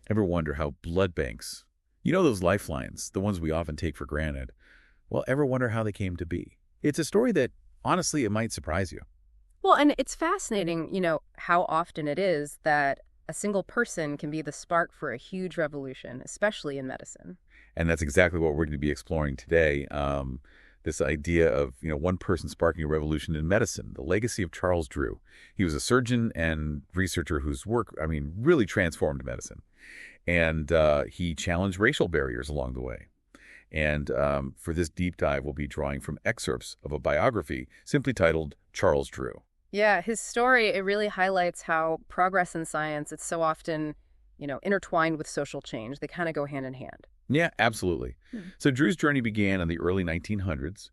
Ever wonder how blood banks, those lifelines, the ones we often take for granted, well, ever wonder how they came to be? It's a story that, honestly, it might surprise you. Well, and it's fascinating, how often it is that a single person can be the spark for a huge revolution, especially in medicine. And that's exactly what we're going to be exploring today. This idea of, one person sparking a revolution in medicine, the legacy of Charles Drew. He was a surgeon and researcher whose work, really transformed medicine. And he challenged racial barriers along the way. And for this deep dive, we'll be drawing from excerpts of a biography simply titled Charles Drew. Yeah, his story, it really highlights how progress in science, it's so often, intertwined with social change. They kind of go hand in hand. Yeah, absolutely. Hmm. So Drew's journey began in the early 1900s.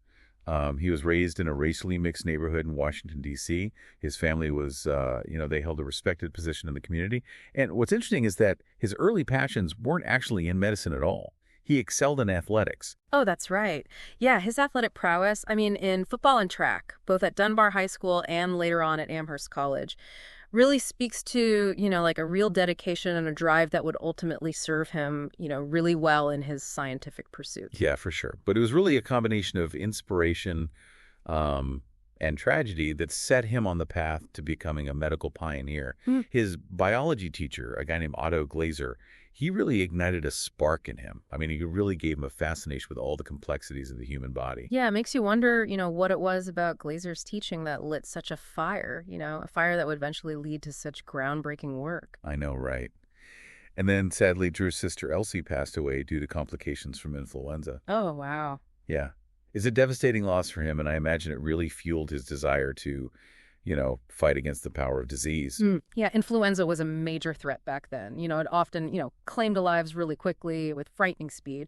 He was raised in a racially mixed neighborhood in Washington, D.C. His family was, they held a respected position in the community. And what's interesting is that his early passions weren't actually in medicine at all. He excelled in athletics. Oh, that's right. Yeah, his athletic prowess, in football and track, both at Dunbar High School and later on at Amherst College, really speaks to, like a real dedication and a drive that would ultimately serve him, really well in his scientific pursuits. Yeah, for sure. But it was really a combination of inspiration and tragedy that set him on the path to becoming a medical pioneer. Hmm. His biology teacher, a guy named Otto Glaser, he really ignited a spark in him. He really gave him a fascination with all the complexities of the human body. Yeah, it makes you wonder, what it was about Glazer's teaching that lit such a fire, a fire that would eventually lead to such groundbreaking work. I know, right? And then, sadly, Drew's sister Elsie passed away due to complications from influenza. Oh, wow. Yeah. It's a devastating loss for him, and I imagine it really fueled his desire to, fight against the power of disease. Yeah, influenza was a major threat back then. It often, claimed lives really quickly with frightening speed.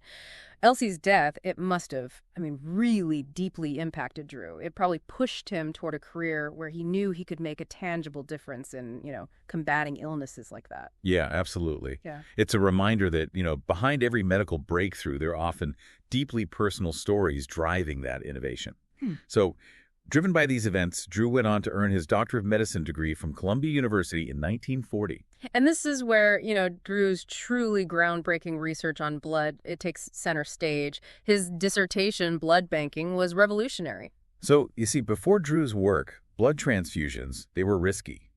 Elsie's death, it must have, really deeply impacted Drew. It probably pushed him toward a career where he knew he could make a tangible difference in, combating illnesses like that. Yeah, absolutely. Yeah. It's a reminder that, behind every medical breakthrough, there are often deeply personal stories driving that innovation. So, driven by these events, Drew went on to earn his Doctor of Medicine degree from Columbia University in 1940. And this is where, Drew's truly groundbreaking research on blood, it takes center stage. His dissertation, Blood Banking, was revolutionary. So, you see, before Drew's work, blood transfusions, they were risky,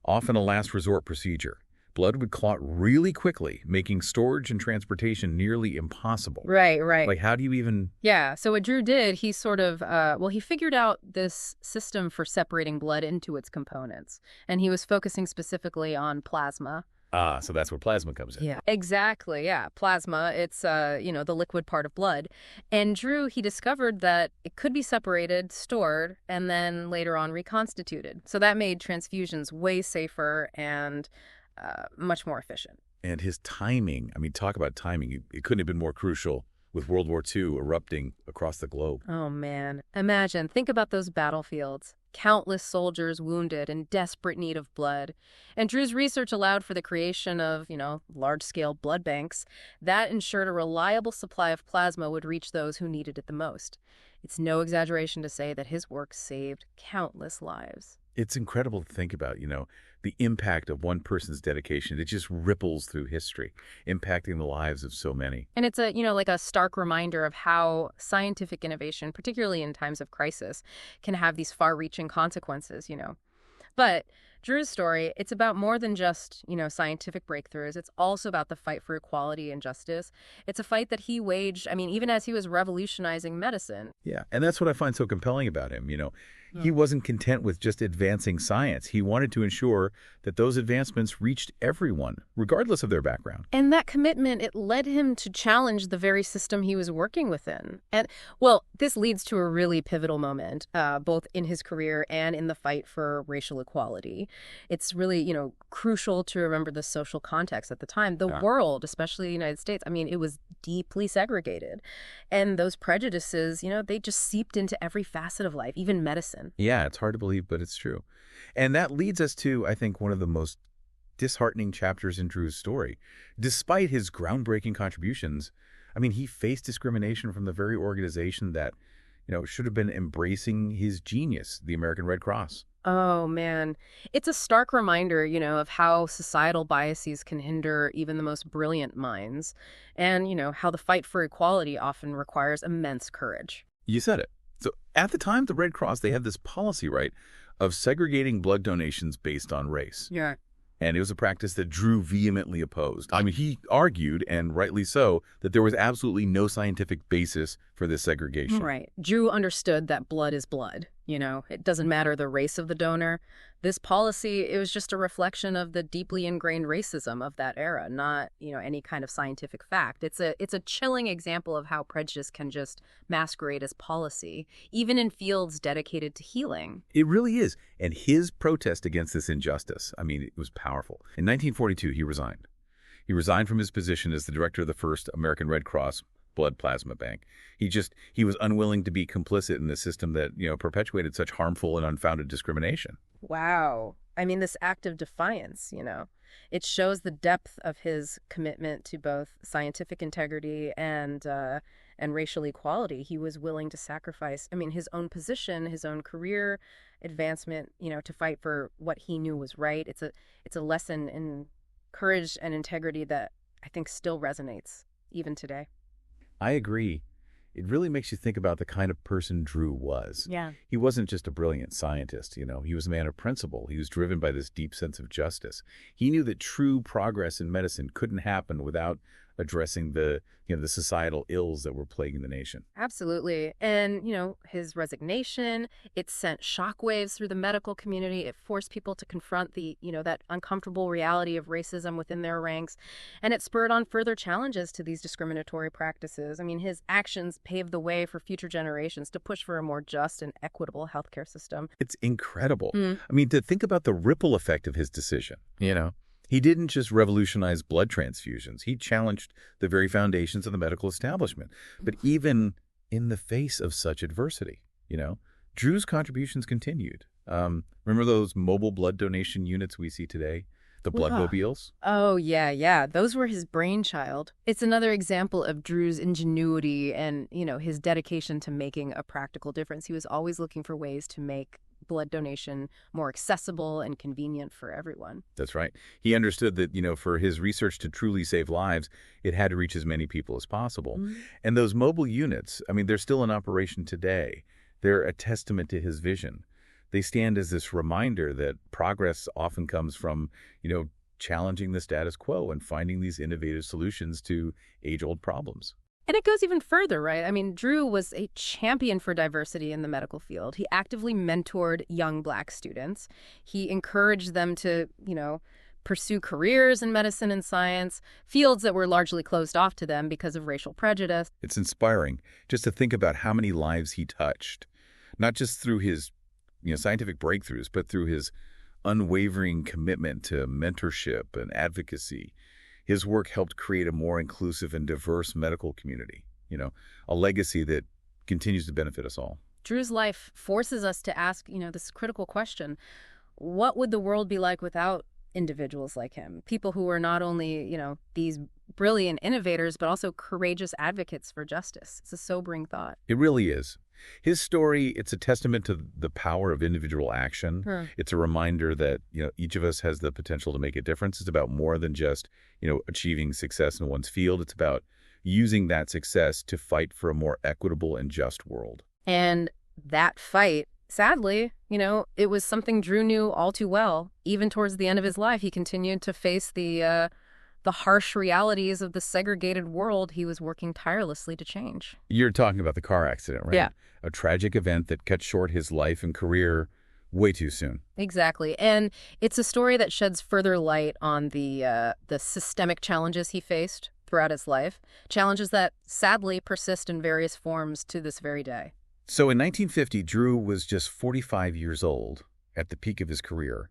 often a last resort procedure. Blood would clot really quickly, making storage and transportation nearly impossible. Right. Like, how do you even... Yeah, so what Drew did, he sort of, he figured out this system for separating blood into its components. And he was focusing specifically on plasma. So that's where plasma comes in. Yeah, exactly. Yeah, plasma, it's, the liquid part of blood. And Drew, he discovered that it could be separated, stored, and then later on reconstituted. So that made transfusions way safer and much more efficient. And his timing, talk about timing. It couldn't have been more crucial with World War II erupting across the globe. Oh, man. Think about those battlefields. Countless soldiers wounded in desperate need of blood. And Drew's research allowed for the creation of, large-scale blood banks. That ensured a reliable supply of plasma would reach those who needed it the most. It's no exaggeration to say that his work saved countless lives. It's incredible to think about, the impact of one person's dedication. It just ripples through history, impacting the lives of so many. And it's like a stark reminder of how scientific innovation, particularly in times of crisis, can have these far-reaching consequences, But Drew's story, it's about more than just, scientific breakthroughs. It's also about the fight for equality and justice. It's a fight that he waged, even as he was revolutionizing medicine. Yeah, and that's what I find so compelling about him, He wasn't content with just advancing science. He wanted to ensure that those advancements reached everyone, regardless of their background. And that commitment, it led him to challenge the very system he was working within. And, well, this leads to a really pivotal moment, both in his career and in the fight for racial equality. It's really, crucial to remember the social context at the time. The world, especially the United States, it was deeply segregated. And those prejudices, they just seeped into every facet of life, even medicine. Yeah, it's hard to believe, but it's true. And that leads us to, I think, one of the most disheartening chapters in Drew's story. Despite his groundbreaking contributions, he faced discrimination from the very organization that, should have been embracing his genius, the American Red Cross. Oh, man. It's a stark reminder, of how societal biases can hinder even the most brilliant minds, and, how the fight for equality often requires immense courage. You said it. So at the time, the Red Cross, they had this policy, right, of segregating blood donations based on race. Yeah. And it was a practice that Drew vehemently opposed. I mean, he argued, and rightly so, that there was absolutely no scientific basis for this segregation. Right. Drew understood that blood is blood. It doesn't matter the race of the donor. This policy, it was just a reflection of the deeply ingrained racism of that era, not, any kind of scientific fact. It's a chilling example of how prejudice can just masquerade as policy, even in fields dedicated to healing. It really is. And his protest against this injustice, I mean, it was powerful. In 1942, he resigned. He resigned from his position as the director of the first American Red Cross blood plasma bank. He was unwilling to be complicit in the system that, perpetuated such harmful and unfounded discrimination. Wow. I mean, this act of defiance, it shows the depth of his commitment to both scientific integrity and racial equality. He was willing to sacrifice, his own position, his own career advancement, to fight for what he knew was right. It's a lesson in courage and integrity that I think still resonates even today. I agree. It really makes you think about the kind of person Drew was. Yeah. He wasn't just a brilliant scientist, He was a man of principle. He was driven by this deep sense of justice. He knew that true progress in medicine couldn't happen without addressing the societal ills that were plaguing the nation. Absolutely. And, his resignation, it sent shockwaves through the medical community. It forced people to confront that uncomfortable reality of racism within their ranks. And it spurred on further challenges to these discriminatory practices. His actions paved the way for future generations to push for a more just and equitable healthcare system. It's incredible. To think about the ripple effect of his decision. He didn't just revolutionize blood transfusions. He challenged the very foundations of the medical establishment. But even in the face of such adversity, Drew's contributions continued. Remember those mobile blood donation units we see today? The bloodmobiles? Oh, yeah. Those were his brainchild. It's another example of Drew's ingenuity and, his dedication to making a practical difference. He was always looking for ways to make blood donation more accessible and convenient for everyone. That's right. He understood that, for his research to truly save lives, it had to reach as many people as possible. And those mobile units, they're still in operation today. They're a testament to his vision. They stand as this reminder that progress often comes from, challenging the status quo and finding these innovative solutions to age-old problems. And it goes even further, right? Drew was a champion for diversity in the medical field. He actively mentored young Black students. He encouraged them to, pursue careers in medicine and science, fields that were largely closed off to them because of racial prejudice. It's inspiring just to think about how many lives he touched, not just through his, scientific breakthroughs, but through his unwavering commitment to mentorship and advocacy. His work helped create a more inclusive and diverse medical community, a legacy that continues to benefit us all. Drew's life forces us to ask, this critical question: what would the world be like without individuals like him? People who are not only, these brilliant innovators, but also courageous advocates for justice. It's a sobering thought. It really is. His story, it's a testament to the power of individual action. It's a reminder that, each of us has the potential to make a difference. It's about more than just, achieving success in one's field. It's about using that success to fight for a more equitable and just world. And that fight, sadly, it was something Drew knew all too well. Even towards the end of his life, he continued to face the harsh realities of the segregated world he was working tirelessly to change. You're talking about the car accident, right? Yeah. A tragic event that cut short his life and career way too soon. Exactly. And it's a story that sheds further light on the systemic challenges he faced throughout his life, challenges that sadly persist in various forms to this very day. So in 1950, Drew was just 45 years old at the peak of his career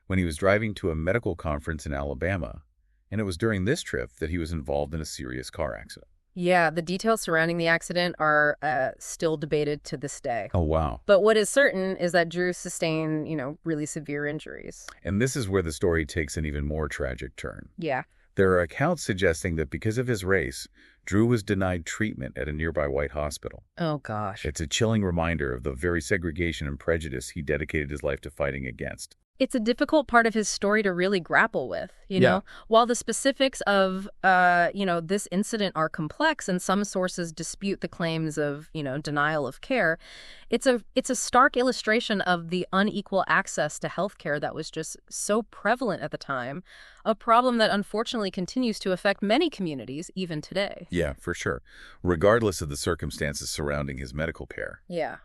when he was driving to a medical conference in Alabama. And it was during this trip that he was involved in a serious car accident. Yeah, the details surrounding the accident are still debated to this day. Oh, wow. But what is certain is that Drew sustained, really severe injuries. And this is where the story takes an even more tragic turn. Yeah. There are accounts suggesting that because of his race, Drew was denied treatment at a nearby white hospital. Oh, gosh. It's a chilling reminder of the very segregation and prejudice he dedicated his life to fighting against. It's a difficult part of his story to really grapple with, you know? While the specifics of, this incident are complex and some sources dispute the claims of, denial of care, it's a stark illustration of the unequal access to healthcare that was just so prevalent at the time, a problem that unfortunately continues to affect many communities even today. Yeah, for sure. Regardless of the circumstances surrounding his medical care. Yeah.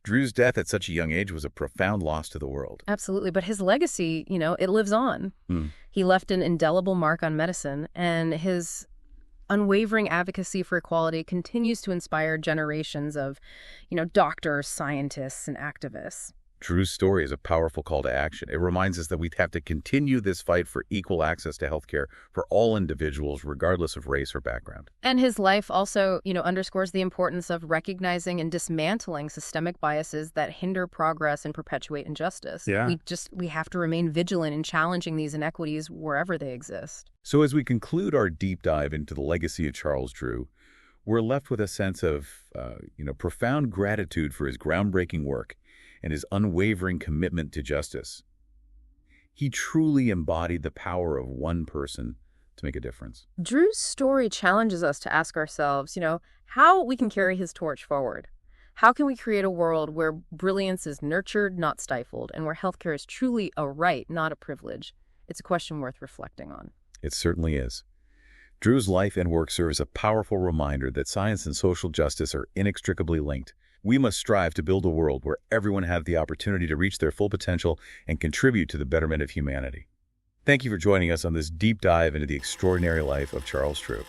Drew's death at such a young age was a profound loss to the world. Absolutely. But his legacy, it lives on. He left an indelible mark on medicine, and his unwavering advocacy for equality continues to inspire generations of, doctors, scientists, and activists. Drew's story is a powerful call to action. It reminds us that we have to continue this fight for equal access to healthcare for all individuals, regardless of race or background. And his life also, underscores the importance of recognizing and dismantling systemic biases that hinder progress and perpetuate injustice. Yeah. We have to remain vigilant in challenging these inequities wherever they exist. So as we conclude our deep dive into the legacy of Charles Drew, we're left with a sense of, profound gratitude for his groundbreaking work and his unwavering commitment to justice. He truly embodied the power of one person to make a difference. Drew's story challenges us to ask ourselves, how we can carry his torch forward. How can we create a world where brilliance is nurtured, not stifled, and where healthcare is truly a right, not a privilege? It's a question worth reflecting on. It certainly is. Drew's life and work serve as a powerful reminder that science and social justice are inextricably linked. We must strive to build a world where everyone has the opportunity to reach their full potential and contribute to the betterment of humanity. Thank you for joining us on this deep dive into the extraordinary life of Charles Drew.